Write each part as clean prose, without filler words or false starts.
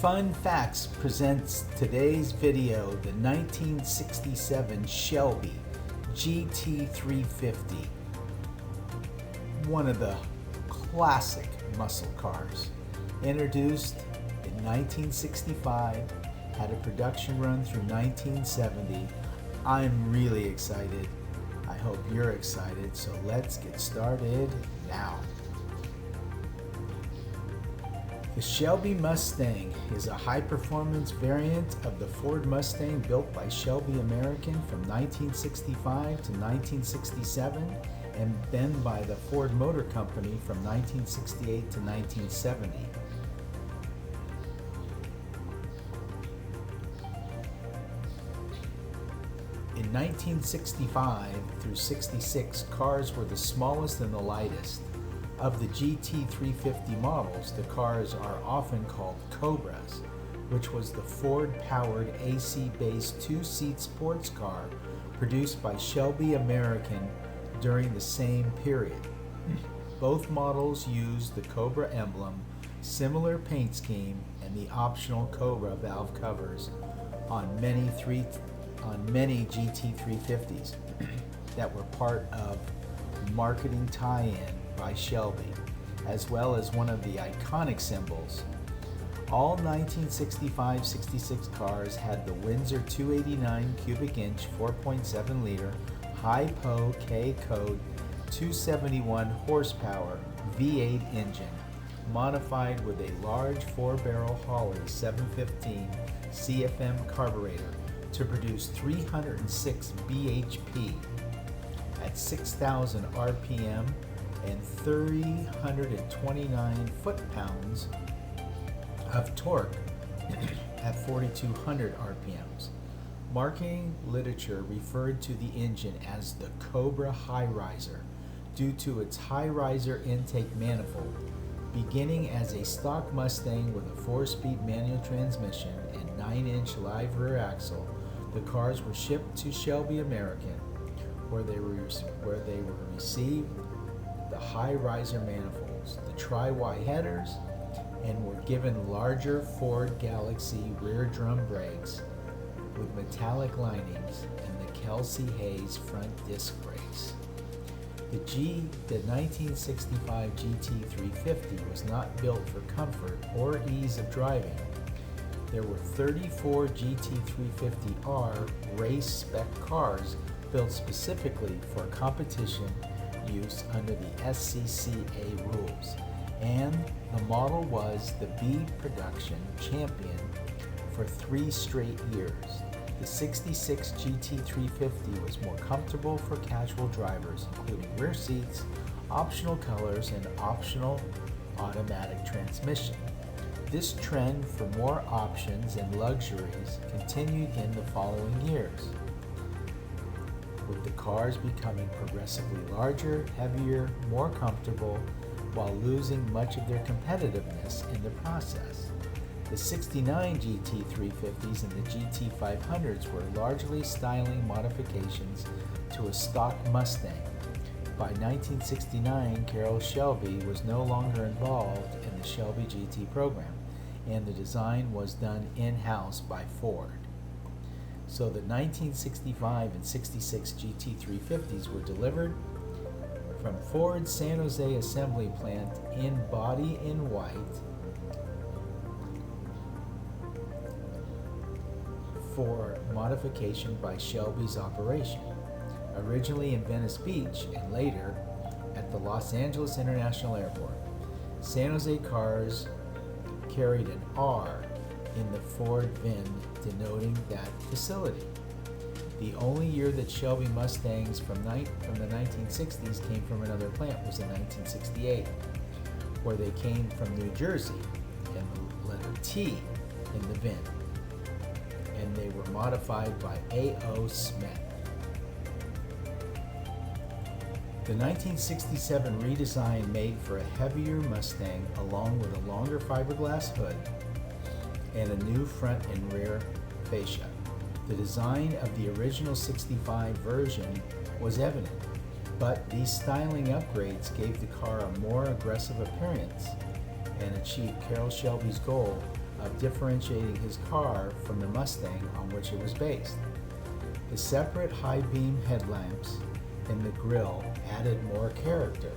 Fun Facts presents today's video, the 1967 Shelby GT350, one of the classic muscle cars. Introduced in 1965, had a production run through 1970. I'm really excited. I hope you're excited, so let's get started now. The Shelby Mustang is a high-performance variant of the Ford Mustang built by Shelby American from 1965 to 1967 and then by the Ford Motor Company from 1968 to 1970. In 1965 through 66, cars were the smallest and the lightest. Of the GT350 models, the cars are often called Cobras, which was the Ford-powered AC-based two-seat sports car produced by Shelby American during the same period. Both models used the Cobra emblem, similar paint scheme, and the optional Cobra valve covers on many GT350s that were part of marketing tie-in by Shelby, as well as one of the iconic symbols. All 1965-66 cars had the Windsor 289 cubic inch 4.7 liter Hi-Po K code 271 horsepower V8 engine, modified with a large 4-barrel Holley 715 CFM carburetor to produce 306 bhp at 6,000 RPM and 329 foot-pounds of torque at 4,200 RPMs. Marketing literature referred to the engine as the Cobra High Riser due to its high riser intake manifold. Beginning as a stock Mustang with a 4-speed manual transmission and 9-inch live rear axle, the cars were shipped to Shelby American, where they were received the high riser manifolds, the tri-Y headers, and were given larger Ford Galaxy rear drum brakes with metallic linings and the Kelsey Hayes front disc brakes. The 1965 GT350 was not built for comfort or ease of driving. There were 34 GT350R race spec cars built specifically for competition use under the SCCA rules, and the model was the B production champion for 3 straight years. The 66 GT350 was more comfortable for casual drivers, including rear seats, optional colors, and optional automatic transmission. This trend for more options and luxuries continued in the following years, with the cars becoming progressively larger, heavier, more comfortable, while losing much of their competitiveness in the process. The 69 GT350s and the GT500s were largely styling modifications to a stock Mustang. By 1969, Carroll Shelby was no longer involved in the Shelby GT program, and the design was done in-house by Ford. So the 1965 and 66 GT350s were delivered from Ford's San Jose assembly plant in body in white for modification by Shelby's operation, originally in Venice Beach and later at the Los Angeles International Airport. San Jose cars carried an R in the Ford VIN denoting that facility. The only year that Shelby Mustangs from the 1960s came from another plant was in 1968, where they came from New Jersey, and the letter T in the VIN, and they were modified by A.O. Smith. The 1967 redesign made for a heavier Mustang along with a longer fiberglass hood and a new front and rear fascia. The design of the original 65 version was evident, but these styling upgrades gave the car a more aggressive appearance and achieved Carroll Shelby's goal of differentiating his car from the Mustang on which it was based. The separate high-beam headlamps in the grille added more character,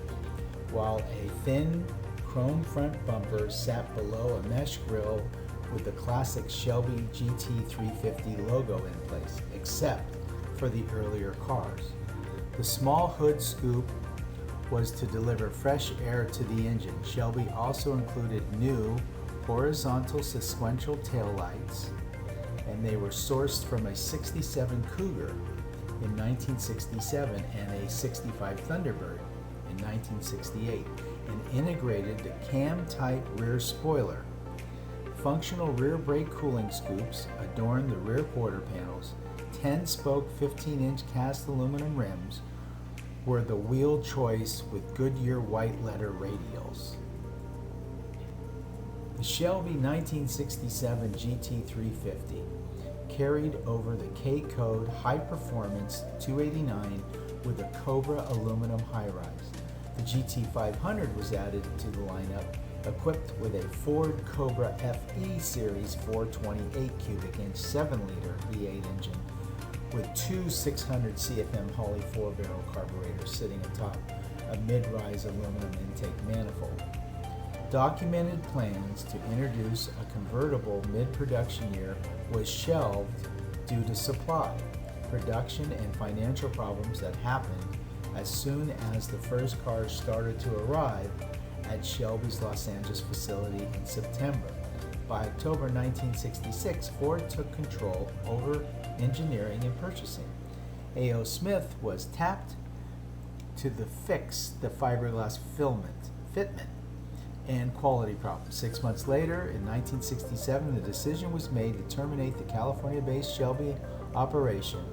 while a thin chrome front bumper sat below a mesh grille with the classic Shelby GT350 logo in place, except for the earlier cars. The small hood scoop was to deliver fresh air to the engine. Shelby also included new horizontal sequential taillights, and they were sourced from a 67 Cougar in 1967 and a 65 Thunderbird in 1968, and integrated the cam-type rear spoiler. Functional rear brake cooling scoops adorned the rear quarter panels. 10-spoke 15-inch cast aluminum rims were the wheel choice with Goodyear white letter radials. The Shelby 1967 GT350 carried over the K-Code high-performance 289 with a Cobra aluminum high-rise. The GT500 was added to the lineup, equipped with a Ford Cobra FE Series 428 cubic inch 7-liter V8 engine with two 600 CFM Holley 4-barrel carburetors sitting atop a mid-rise aluminum intake manifold. Documented plans to introduce a convertible mid-production year was shelved due to supply, production, and financial problems that happened as soon as the first cars started to arrive at Shelby's Los Angeles facility in September. By October 1966, Ford took control over engineering and purchasing. A.O. Smith was tapped to fix the fiberglass fitment and quality problems. 6 months later, in 1967, the decision was made to terminate the California-based Shelby operation.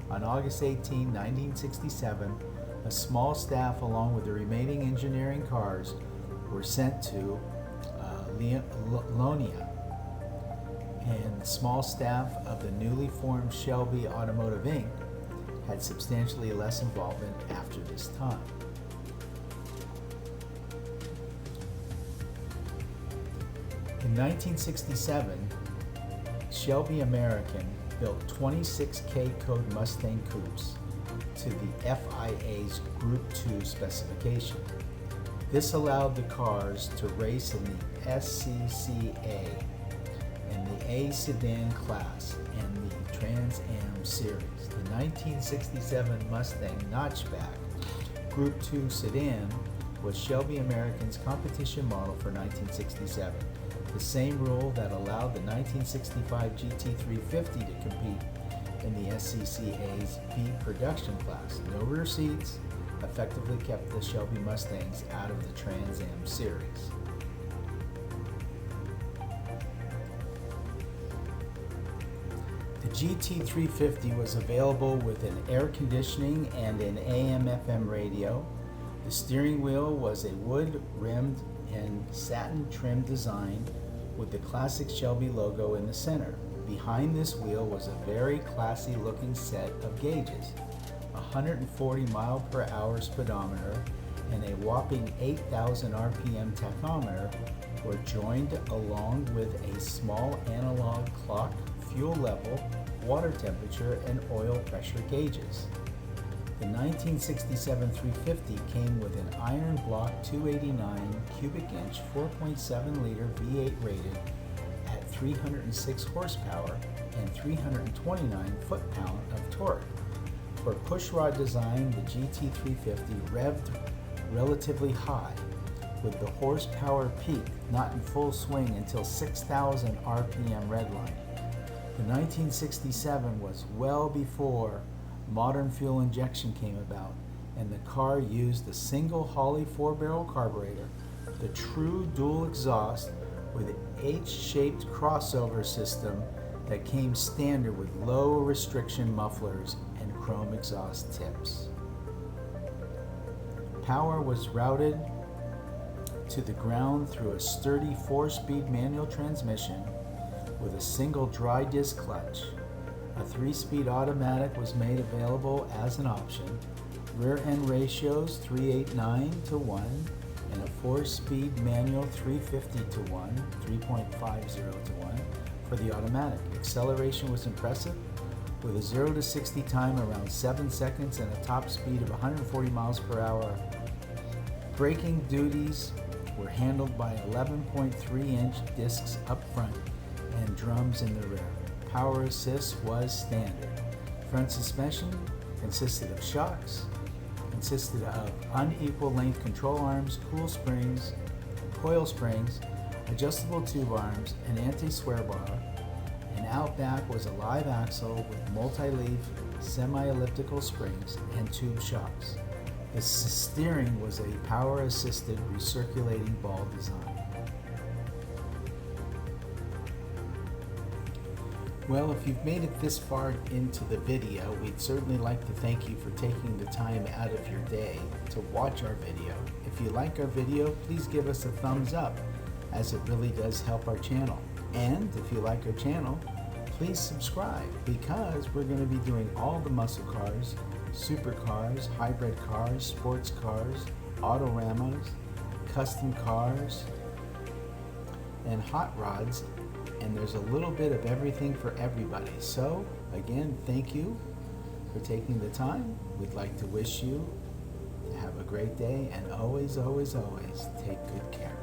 On August 18, 1967, a small staff along with the remaining engineering cars were sent to Lonia, and the small staff of the newly formed Shelby Automotive Inc. had substantially less involvement after this time. In 1967, Shelby American built 26 K-Code Mustang coupes to the FIA's Group 2 specification. This allowed the cars to race in the SCCA and the A sedan class and the Trans Am series. The 1967 Mustang Notchback Group 2 sedan was Shelby American's competition model for 1967. The same rule that allowed the 1965 GT350 to compete in the SCCA's B production class. No rear seats effectively kept the Shelby Mustangs out of the Trans Am series. The GT350 was available with an air conditioning and an AM/FM radio. The steering wheel was a wood-rimmed and satin-trimmed design with the classic Shelby logo in the center. Behind this wheel was a very classy-looking set of gauges, a 140 mile/hour speedometer and a whopping 8,000 RPM tachometer were joined along with a small analog clock, fuel level, water temperature, and oil pressure gauges. The 1967 350 came with an iron block 289 cubic inch 4.7 liter V8 rated at 306 horsepower and 329 foot-pound of torque. For pushrod design, the GT350 revved relatively high, with the horsepower peak not in full swing until 6,000 RPM redline. The 1967 was well before modern fuel injection came about, and the car used the single Holley 4-barrel carburetor, the thru dual exhaust with H-shaped crossover system that came standard with low restriction mufflers and chrome exhaust tips. Power was routed to the ground through a sturdy 4-speed manual transmission with a single dry disc clutch. A 3-speed automatic was made available as an option. Rear end ratios 389 to 1 and a 4-speed manual 350 to 1, 3.50 to 1 for the automatic. Acceleration was impressive with a 0 to 60 time around 7 seconds and a top speed of 140 miles per hour. Braking duties were handled by 11.3-inch discs up front and drums in the rear. Power assist was standard. Front suspension consisted of shocks, consisted of unequal length control arms, coil springs, adjustable tube arms, an anti-swear bar, and out back was a live axle with multi-leaf semi-elliptical springs and tube shocks. The steering was a power-assisted recirculating ball design. Well, if you've made it this far into the video, we'd certainly like to thank you for taking the time out of your day to watch our video. If you like our video, please give us a thumbs up, as it really does help our channel. And if you like our channel, please subscribe, because we're going to be doing all the muscle cars, supercars, hybrid cars, sports cars, autoramas, custom cars, and hot rods. And there's a little bit of everything for everybody. So, again, thank you for taking the time. We'd like to wish you to have a great day, and always, always, always take good care.